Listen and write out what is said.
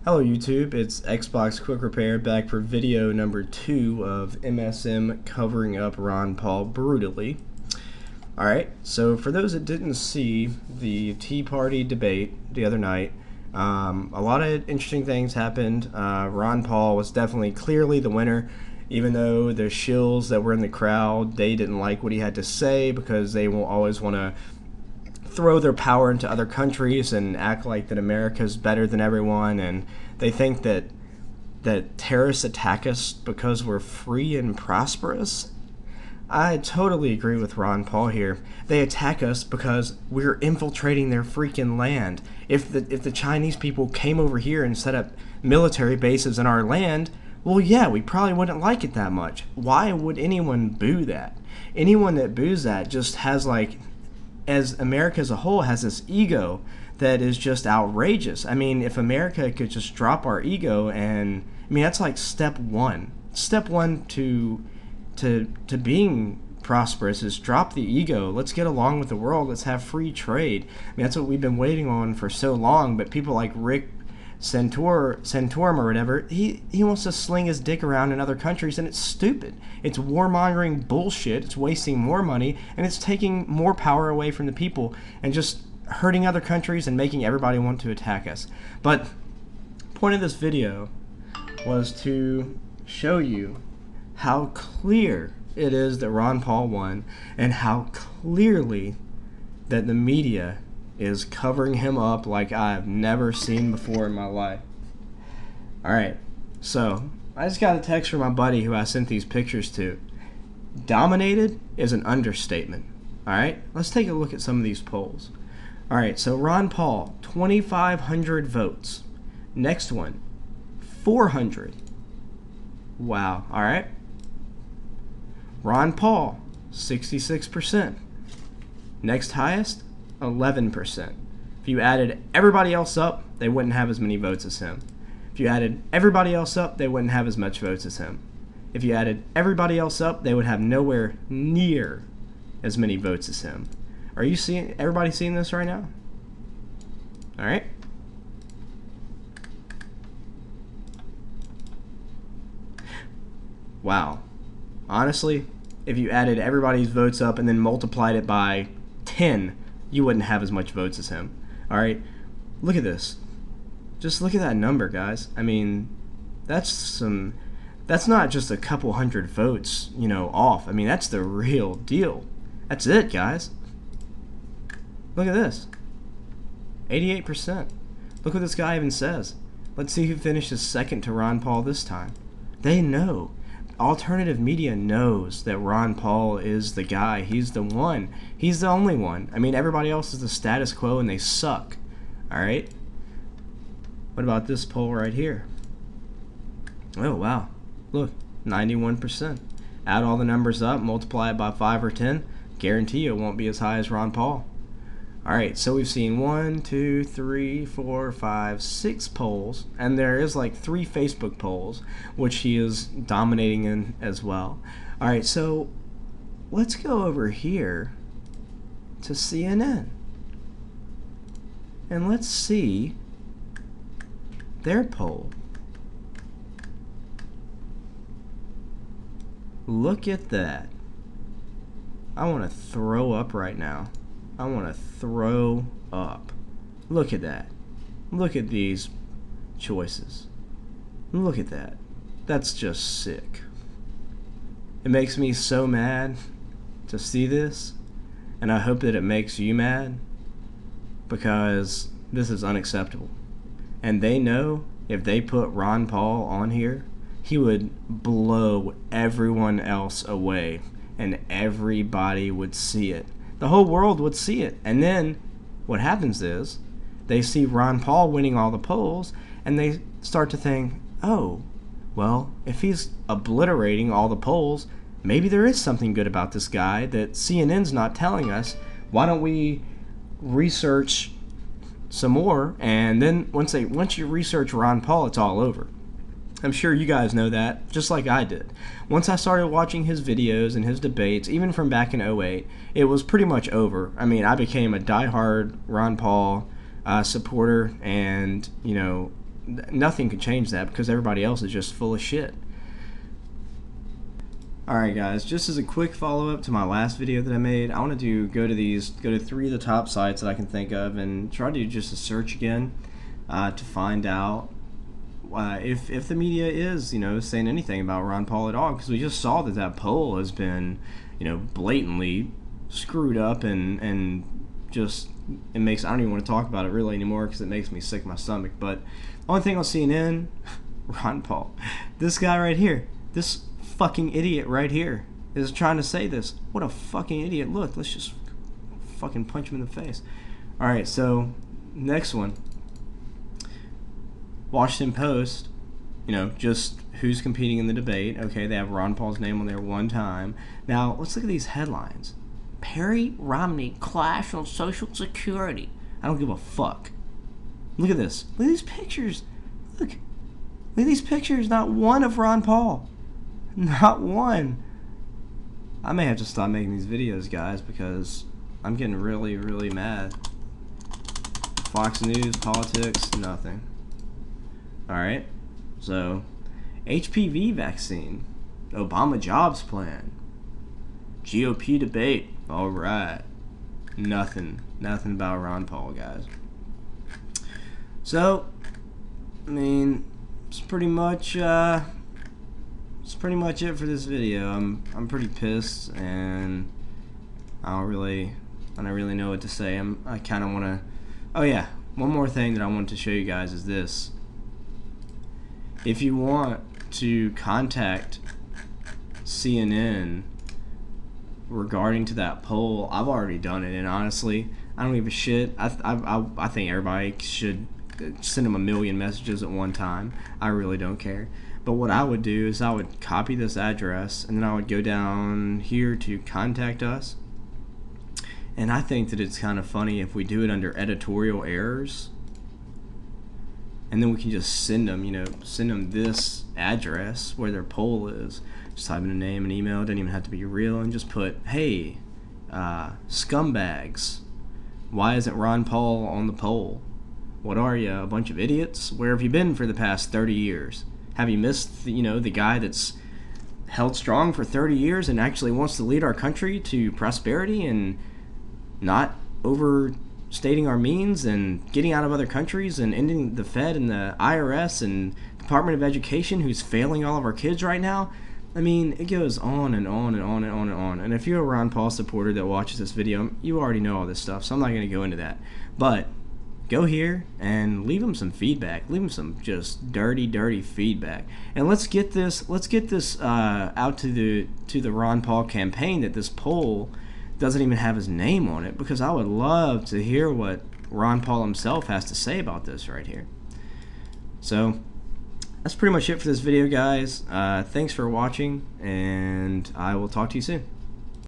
Hello YouTube, it's Xbox Quick Repair back for video number 2 of MSM covering up Ron Paul brutally. Alright, so for those that didn't see the Tea Party debate the other night, a lot of interesting things happened. Ron Paul was definitely clearly the winner, even though the shills that were in the crowd, they didn't like what he had to say because they will always want to throw their power into other countries and act like that America's better than everyone, and they think that terrorists attack us because we're free and prosperous. I totally agree with Ron Paul here. They attack us because we're infiltrating their freaking land. If the Chinese people came over here and set up military bases in our land, well, yeah, we probably wouldn't like it that much. Why would anyone boo that? Anyone that boos that just has, like, as America as a whole, has this ego that is just outrageous. I mean, if America could just drop our ego, and I mean, that's like step one. Step one to being prosperous is drop the ego. Let's get along with the world. Let's have free trade. I mean, that's what we've been waiting on for so long. But people like Rick Santorum or whatever, he wants to sling his dick around in other countries, and it's stupid. It's warmongering bullshit. It's wasting more money, and it's taking more power away from the people and just hurting other countries and making everybody want to attack us. But the point of this video was to show you how clear it is that Ron Paul won, and how clearly that the media is covering him up like I've never seen before in my life. Alright, so I just got a text from my buddy who I sent these pictures to. Dominated is an understatement. Alright, let's take a look at some of these polls. Alright, so Ron Paul, 2,500 votes. Next one, 400. Wow, alright. Ron Paul, 66%. Next highest, 11%. If you added everybody else up, they wouldn't have as many votes as him. If you added everybody else up, they wouldn't have as much votes as him. If you added everybody else up, they would have nowhere near as many votes as him. Are you seeing, everybody seeing this right now? All right. Wow. Honestly, if you added everybody's votes up and then multiplied it by 10, you wouldn't have as much votes as him. Alright, look at this. Just look at that number, guys. I mean, that's not just a couple hundred votes, you know, off. I mean, that's the real deal. That's it, guys. Look at this. 88%. Look what this guy even says. Let's see who finishes second to Ron Paul this time. They know. Alternative media knows that Ron Paul is the guy. He's the one. He's the only one. I mean, everybody else is the status quo and they suck. Alright? What about this poll right here? Oh, wow. Look, 91%. Add all the numbers up, multiply it by 5 or 10, guarantee it won't be as high as Ron Paul. Alright, so we've seen 1, 2, 3, 4, 5, 6 polls, and there is like 3 Facebook polls, which he is dominating in as well. Alright, so let's go over here to CNN, and let's see their poll. Look at that. I want to throw up right now. I want to throw up. Look at that. Look at these choices. Look at that. That's just sick. It makes me so mad to see this, and I hope that it makes you mad, because this is unacceptable. And they know if they put Ron Paul on here, he would blow everyone else away, and everybody would see it. The whole world would see it. And then what happens is they see Ron Paul winning all the polls, and they start to think, oh, well, if he's obliterating all the polls, maybe there is something good about this guy that CNN's not telling us. Why don't we research some more? And then once you research Ron Paul, it's all over. I'm sure you guys know that, just like I did. Once I started watching his videos and his debates, even from back in 2008, it was pretty much over. I mean, I became a diehard Ron Paul supporter, and, you know, nothing could change that because everybody else is just full of shit. Alright guys, just as a quick follow-up to my last video that I made, I want to go to 3 of the top sites that I can think of and try to do just a search again to find out if the media is, saying anything about Ron Paul at all, because we just saw that poll has been, blatantly screwed up and just, I don't even want to talk about it really anymore because it makes me sick to my stomach. But only thing on CNN, Ron Paul, this guy right here, this fucking idiot right here is trying to say this. What a fucking idiot. Look, let's just fucking punch him in the face. Alright, so next one, Washington Post, just who's competing in the debate. Okay, they have Ron Paul's name on there one time. Now let's look at these headlines. Perry Romney clash on Social Security. I don't give a fuck. Look at this. Look at these pictures. Look at these pictures. Not one of Ron Paul. Not one. I may have to stop making these videos, guys, because I'm getting really, really mad. Fox News, politics, nothing. Alright, so HPV vaccine, Obama jobs plan, GOP debate. Alright, nothing about Ron Paul, guys. So, it's pretty much it for this video. I'm pretty pissed, and I don't really know what to say. I kind of want to. Oh yeah, one more thing that I wanted to show you guys is this. If you want to contact CNN regarding to that poll, I've already done it, and honestly, I don't give a shit. I think everybody should send them a million messages at one time. I really don't care. But what I would do is I would copy this address, and then I would go down here to contact us. And I think that it's kind of funny if we do it under editorial errors, and then we can just send them this address where their poll is. Just type in a name and email. It doesn't even have to be real, and just put, hey, scumbags, why isn't Ron Paul on the poll? What are you, a bunch of idiots? Where have you been for the past 30 years? Have you missed, the guy that's held strong for 30 years and actually wants to lead our country to prosperity and not overstating our means and getting out of other countries and ending the Fed and the IRS and Department of Education, who's failing all of our kids right now? It goes on and on and on and on and on. And if you're a Ron Paul supporter that watches this video, you already know all this stuff, so I'm not going to go into that. But go here and leave him some feedback. Leave him some just dirty feedback. And let's get this out to the Ron Paul campaign, that this poll doesn't even have his name on it, because I would love to hear what Ron Paul himself has to say about this right here. So that's pretty much it for this video, guys. Thanks for watching, and I will talk to you soon.